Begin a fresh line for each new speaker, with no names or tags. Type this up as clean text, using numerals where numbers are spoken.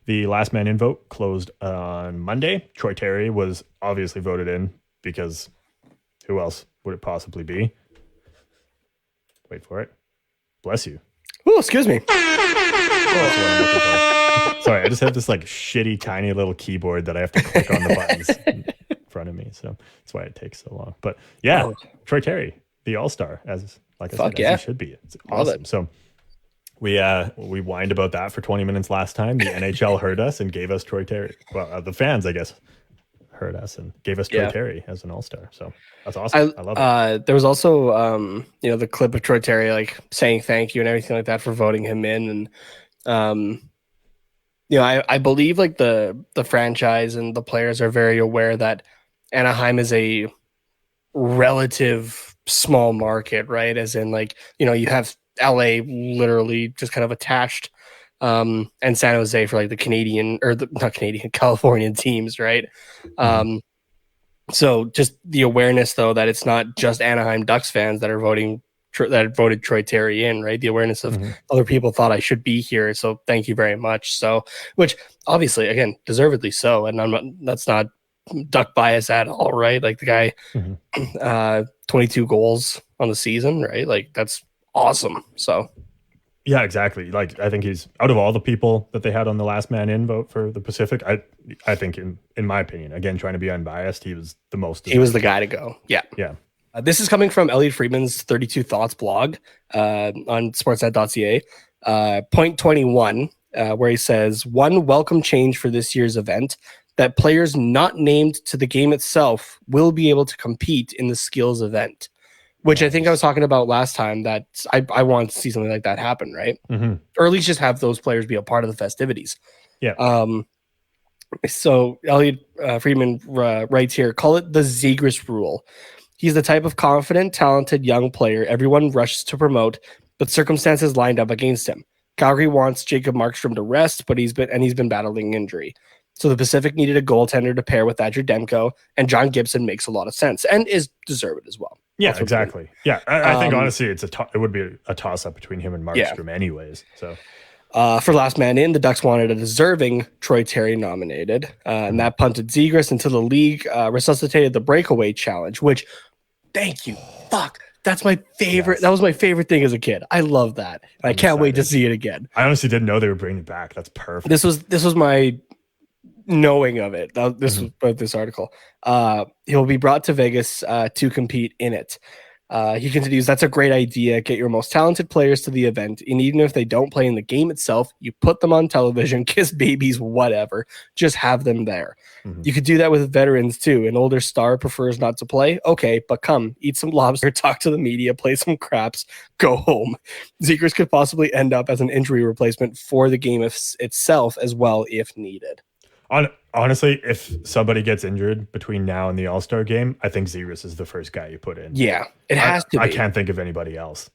The last man in vote closed on Monday. Troy Terry was obviously voted in because who else would it possibly be? Wait for it. Bless you.
Oh, excuse me.
That's what I'm looking for. Sorry, I just have this like shitty tiny little keyboard that I have to click on the buttons in front of me. So that's why it takes so long. But yeah, Troy Terry, the all-star, as like I said, as he should be. It's awesome. So we whined about that for 20 minutes last time. The NHL heard us and gave us Troy Terry. Well, the fans, I guess, heard us and gave us Troy Terry as an all-star. So that's awesome. I love it.
There was also the clip of Troy Terry like saying thank you and everything like that for voting him in. And I believe like the franchise and the players are very aware that Anaheim is a relative small market, right? As in like, you have LA literally just kind of attached, and San Jose for like the Californian teams, right? So just the awareness though that it's not just Anaheim Ducks fans that are voting that voted Troy Terry in, right? The awareness of other people thought I should be here, so thank you very much. So, which obviously, again, deservedly so, and that's not Duck bias at all, right? Like the guy, 22 goals on the season, right? Like that's awesome. So,
yeah, exactly. Like I think he's out of all the people that they had on the last man in vote for the Pacific. I think in my opinion, again, trying to be unbiased, he was the most.
He was the guy to go. Yeah. This is coming from Elliot Friedman's 32 Thoughts blog on sportsnet.ca. Point 21, where he says, one welcome change for this year's event, that players not named to the game itself will be able to compete in the skills event, which I think I was talking about last time, that I want to see something like that happen, right? Or at least just have those players be a part of the festivities.
Yeah.
So Elliot Friedman writes here, call it the Zegras rule. He's the type of confident, talented young player everyone rushes to promote, but circumstances lined up against him. Calgary wants Jacob Markstrom to rest, but he's been battling injury. So the Pacific needed a goaltender to pair with Thatcher Demko, and John Gibson makes a lot of sense and is deserved as well.
Yeah, exactly. Yeah, I think honestly, it would be a toss up between him and Markstrom, anyways. So.
For last man in, the Ducks wanted a deserving Troy Terry nominated, and that punted Zegras until the league resuscitated the breakaway challenge, which, thank you. Fuck. That's my favorite. Yes. That was my favorite thing as a kid. I love that. I can't wait to see it again.
I honestly didn't know they were bringing it back. That's perfect.
This was my knowing of it. This was about this article. He'll be brought to Vegas to compete in it. He continues, that's a great idea. Get your most talented players to the event, and even if they don't play in the game itself, you put them on television, kiss babies, whatever. Just have them there. You could do that with veterans too. An older star prefers not to play. Okay, but come, eat some lobster, talk to the media, play some craps, go home. Zegras could possibly end up as an injury replacement for the game itself as well if needed.
Honestly, if somebody gets injured between now and the All-Star game, I think Zegras is the first guy you put in.
Yeah, it has to be.
I can't think of anybody else.